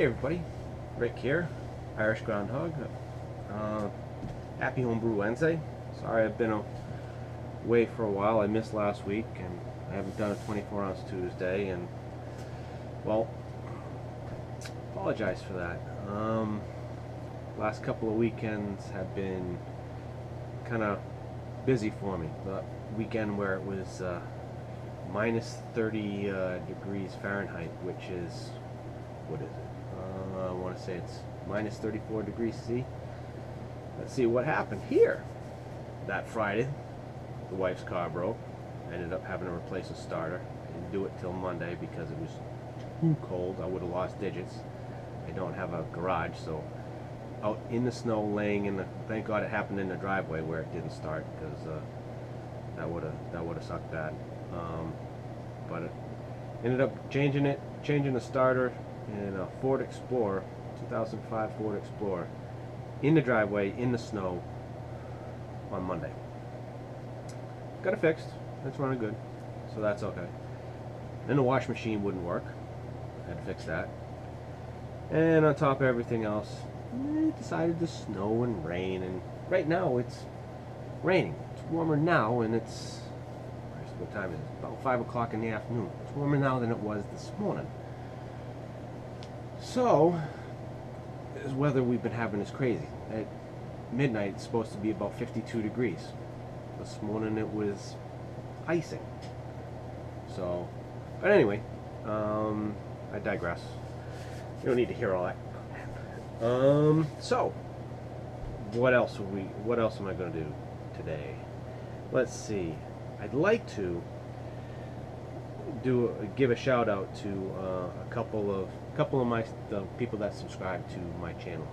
everybody, Rick here, Irish Groundhog. Happy Homebrew Wednesday. Sorry I've been away for a while. I missed last week and I haven't done a 24-ounce Tuesday, and well, apologize for that. Last couple of weekends have been kind of busy for me. The weekend where it was minus 30 degrees Fahrenheit, which is, what is it? I want to say it's minus 34 degrees C. Let's see what happened here. That Friday, the wife's car broke. I ended up having to replace a starter. I didn't do it till Monday because it was too cold. I would have lost digits. I don't have a garage, so out in the snow, laying in the. Thank God it happened in the driveway where it didn't start, because that would have sucked bad. But it ended up changing the starter in a Ford Explorer, 2005 Ford Explorer, in the driveway in the snow on Monday. Got it fixed. It's running good, so that's okay. Then the wash machine wouldn't work. I had to fix that. And on top of everything else, it decided to snow and rain, and right now it's raining. It's warmer now, and it's, what time is it? About 5 o'clock in the afternoon. It's warmer now than it was this morning. So, this weather we've been having is crazy. At midnight, it's supposed to be about 52 degrees. This morning it was icing. So, but anyway, I digress. You don't need to hear all that. So, what else am I going to do today? Let's see. I'd like to give a shout out to a couple of the people that subscribe to my channel,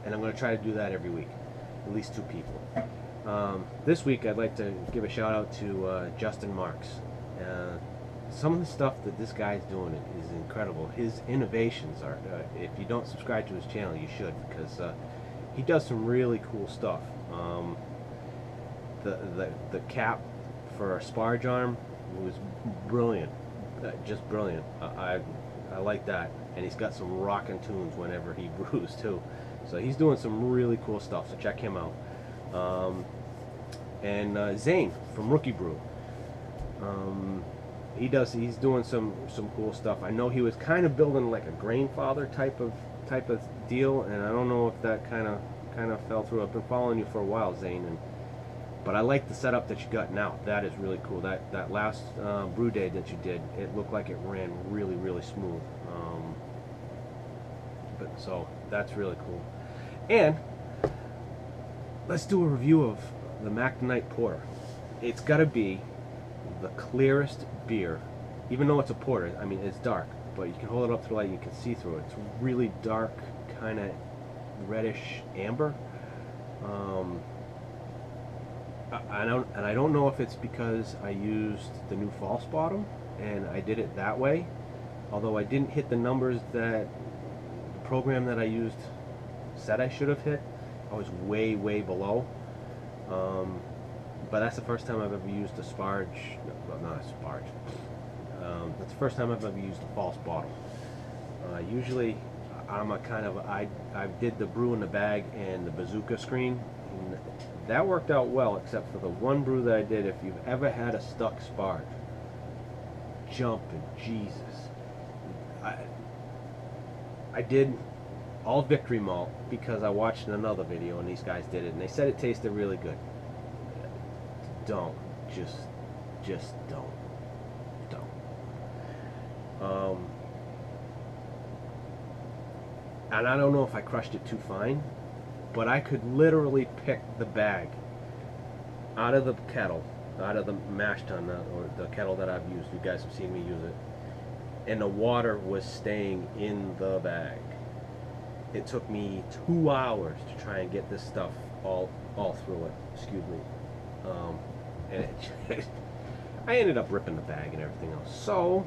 and I'm going to try to do that every week, at least 2 people. This week I'd like to give a shout out to Justin Marks. Some of the stuff that this guy's doing is incredible. His innovations are, if you don't subscribe to his channel, you should, because he does some really cool stuff. The cap for a sparge arm was brilliant, just brilliant. I like that, and he's got some rockin' tunes whenever he brews too. So he's doing some really cool stuff, so check him out. And Zane from Rookie Brew, he's doing some cool stuff. I know he was kind of building like a Grainfather type of deal, and I don't know if that kind of fell through. I've been following you for a while, Zane, but I like the setup that you got now. That is really cool. That last brew day that you did, it looked like it ran really, really smooth. So that's really cool. And let's do a review of the Nite Porter. It's got to be the clearest beer, even though it's a porter. I mean, it's dark, but you can hold it up to the light, you can see through it. It's really dark, kind of reddish amber. I don't know if it's because I used the new false bottom and I did it that way, although I didn't hit the numbers that the program that I used said I should have hit. I was way below. But that's the first time I've ever used a sparge. Well, not a sparge. That's the first time I've ever used a false bottom. Usually, I did the brew in the bag and the bazooka screen. And that worked out well, except for the one brew that I did. If you've ever had a stuck sparge, jumping Jesus! I did all victory malt because I watched another video and these guys did it, and they said it tasted really good. Just don't. And I don't know if I crushed it too fine, but I could literally pick the bag out of the kettle, out of the mash tun, or the kettle that I've used. You guys have seen me use it, and the water was staying in the bag. It took me 2 hours to try and get this stuff all through it. Excuse me. And I ended up ripping the bag and everything else. So,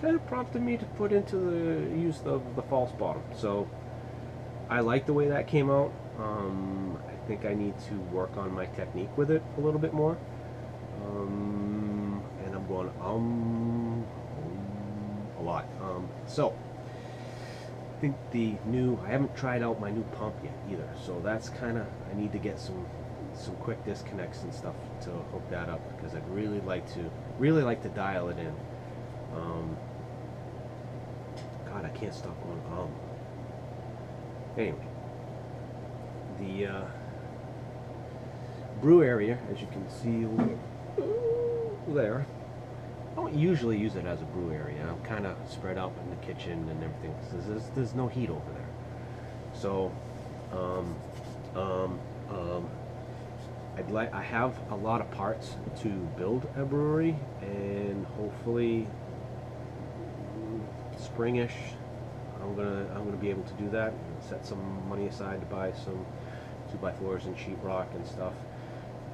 kind of prompted me to put into the use of the false bottom. So, I like the way that came out. I think I need to work on my technique with it a little bit more. And I'm going a lot. So think I haven't tried out my new pump yet either, so that's kind of, I need to get some quick disconnects and stuff to hook that up, because I'd really like to dial it in. God, I can't stop going anyway, the brew area, as you can see there, I don't usually use it as a brew area. I'm kind of spread out in the kitchen and everything. There's no heat over there, so I have a lot of parts to build a brewery, and hopefully springish I'm gonna be able to do that. Set some money aside to buy some 2x4s and sheetrock and stuff.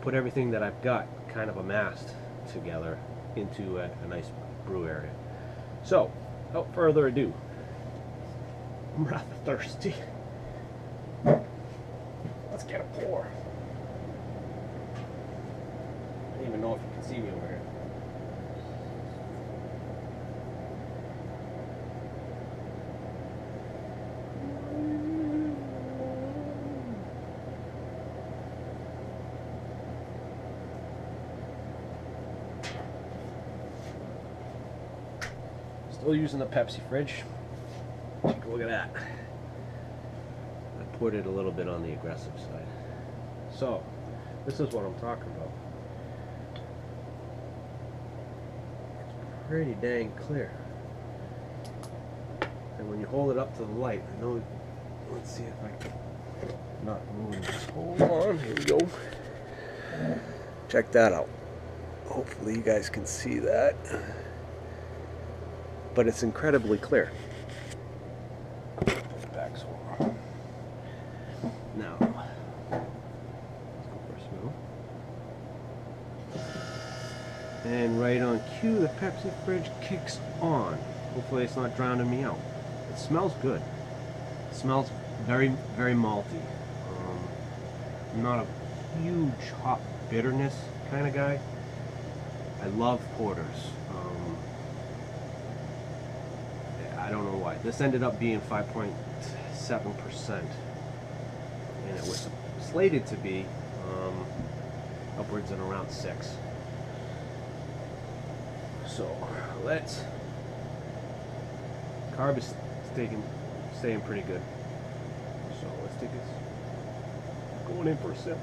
Put everything that I've got kind of amassed together into a nice brew area. So, without further ado, I'm rather thirsty. Let's get a pour. I don't even know if you can see me over here. Still using the Pepsi fridge. Take a look at that. I poured it a little bit on the aggressive side. So, this is what I'm talking about. It's pretty dang clear. And when you hold it up to the light, I know, let's see if I can not ruin this. Hold on, here we go. Check that out. Hopefully you guys can see that. But it's incredibly clear. Back so long. Now, let's go for a smell. And right on cue, the Pepsi fridge kicks on. Hopefully it's not drowning me out. It smells good. It smells very, very malty. I'm not a huge hop bitterness kind of guy. I love porters. I don't know why. This ended up being 5.7%, and it was slated to be upwards and around 6. So let's. Carb is staying pretty good. So let's take this. Going in for a sip.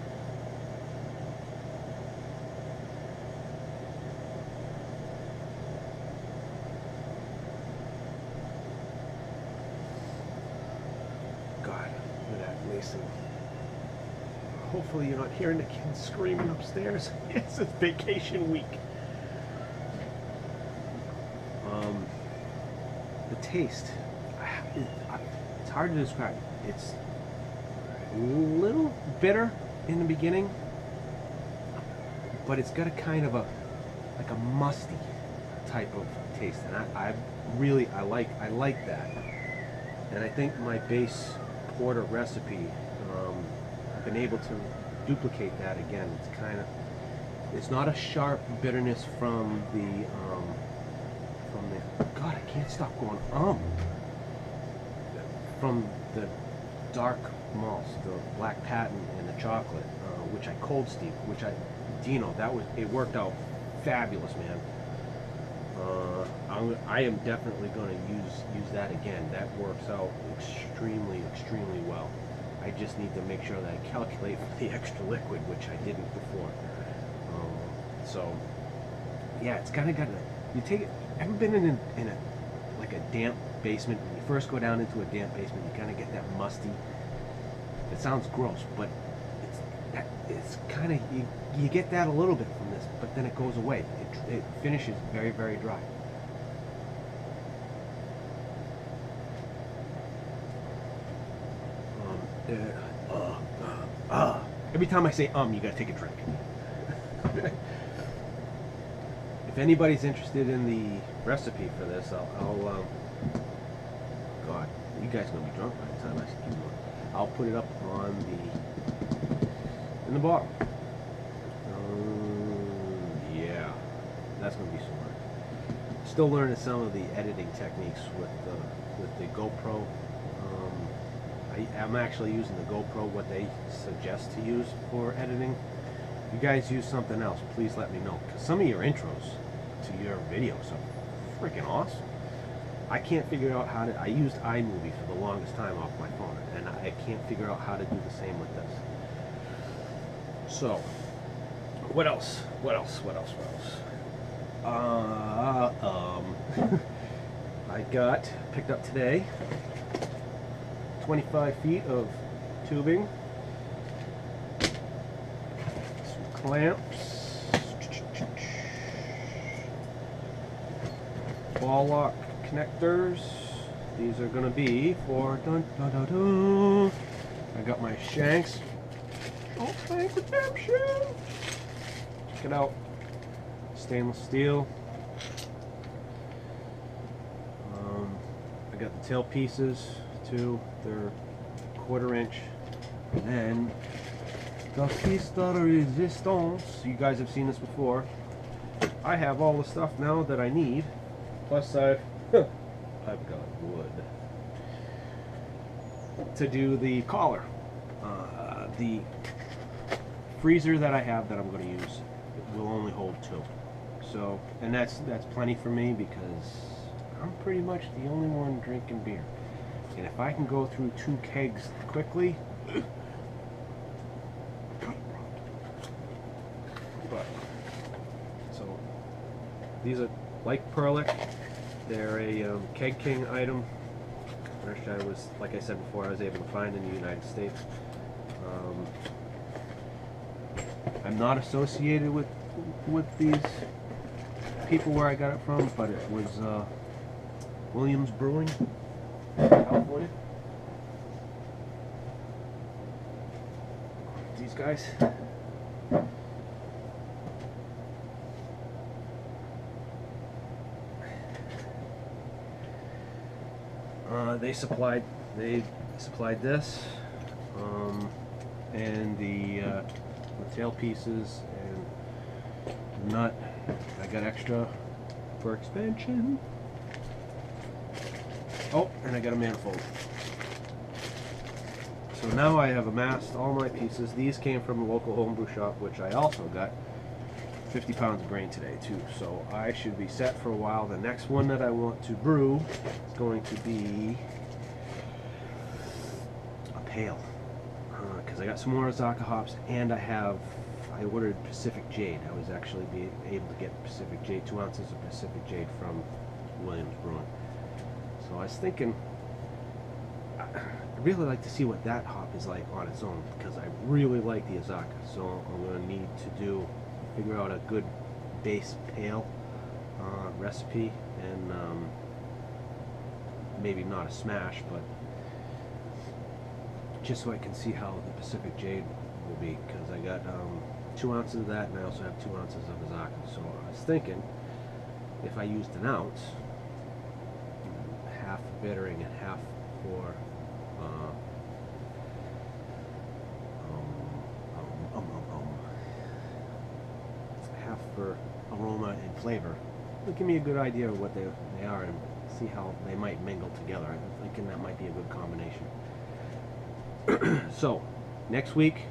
Hopefully you're not hearing the kids screaming upstairs. Yes, it's vacation week. The taste, it's hard to describe. It's a little bitter in the beginning, but it's got a kind of like a musty type of taste, and I like that. And I think my base porter recipe, I've been able to duplicate that again. It's not a sharp bitterness from the God, I can't stop going from the dark malts, the black patent and the chocolate, which I cold steeped, Dino, it worked out fabulous, man. I am definitely going to use that again. That works out extremely well. I just need to make sure that I calculate for the extra liquid, which I didn't before. So yeah, it's kind of got you take it. Ever been in a like a damp basement? When you first go down into a damp basement, you kind of get that musty. It sounds gross, but it's kind of you get that a little bit from this, but then it goes away. It finishes very, very dry. Every time I say you gotta take a drink. If anybody's interested in the recipe for this, I'll God, you guys are gonna be drunk by the time I keep going. I'll put it up on in the bottom. Yeah, that's gonna be so hard. Still learning some of the editing techniques with the GoPro. I'm actually using the GoPro, what they suggest to use for editing. If you guys use something else, please let me know, because some of your intros to your videos are freaking awesome. I can't figure out how to, I used iMovie for the longest time off my phone, and I can't figure out how to do the same with this. So, what else? I picked up today 25 feet of tubing, some clamps, ball lock connectors. These are going to be for I got my shanks. Oh, thank redemption! Check it out. Stainless steel. I got the tail pieces too. They're 1/4 inch. And then the piece de resistance. You guys have seen this before. I have all the stuff now that I need. Plus I've got wood to do the collar. The freezer that I have that I'm going to use, it will only hold 2. So, and that's plenty for me, because I'm pretty much the only one drinking beer. And if I can go through 2 kegs quickly, but so these are like Perlick. They're a Keg King item, which I was, like I said before, I was able to find in the United States. I'm not associated with these people where I got it from, but it was Williams Brewing, California. These guys. They supplied this, and the tail pieces and nut. I got extra for expansion. Oh, and I got a manifold. So now I have amassed all my pieces. These came from a local homebrew shop, which I also got 50 pounds of grain today too. So I should be set for a while. The next one that I want to brew is going to be a pale. Because I got some more Azacca hops, and I ordered Pacific Jade. I was actually able to get Pacific Jade, 2 ounces of Pacific Jade from Williams Brewing. So I was thinking, I'd really like to see what that hop is like on its own, because I really like the Azacca. So I'm going to need to figure out a good base pale recipe, and maybe not a smash, but just so I can see how the Pacific Jade will be, because I got 2 ounces of that, and I also have 2 ounces of Azacca. So I was thinking, if I used an ounce, half for bittering and half for half for aroma and flavor, it'll give me a good idea of what they are, and see how they might mingle together. I'm thinking that might be a good combination. So, next week,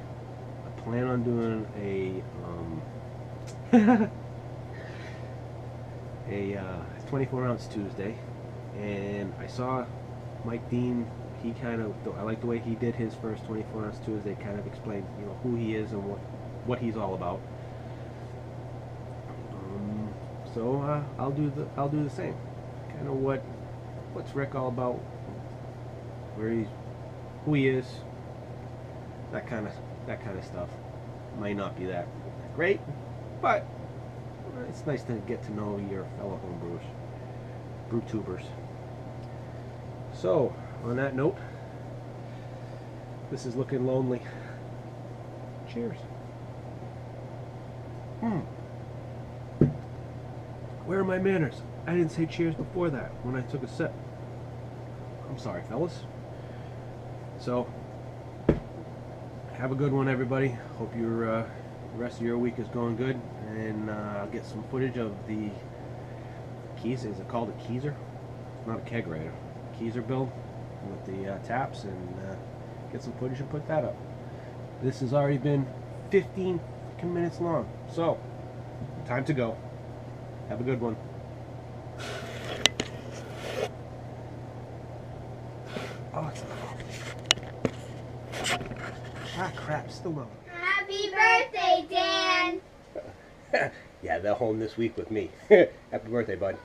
I plan on doing a 24-ounce Tuesday, and I saw Mike Dean. He I like the way he did his first 24-ounce Tuesday. Kind of explained, who he is and what he's all about. So I'll do the same. Kind of what's Rick all about, who he is, that kind of stuff. Might not be that great, but it's nice to get to know your fellow homebrewers, brew tubers. So, on that note, this is looking lonely. Cheers. Where are my manners? I didn't say cheers before that when I took a sip. I'm sorry, fellas. So, have a good one, everybody. Hope the rest of your week is going good, and I'll get some footage of the keys. Is it called a keezer? Not a kegerator. Keezer build. with the taps and get some footage and put that up. This has already been 15 fucking minutes long. So, time to go. Have a good one. Oh, it's ah, crap, still low. Happy birthday, Dan! Yeah, they're home this week with me. Happy birthday, bud.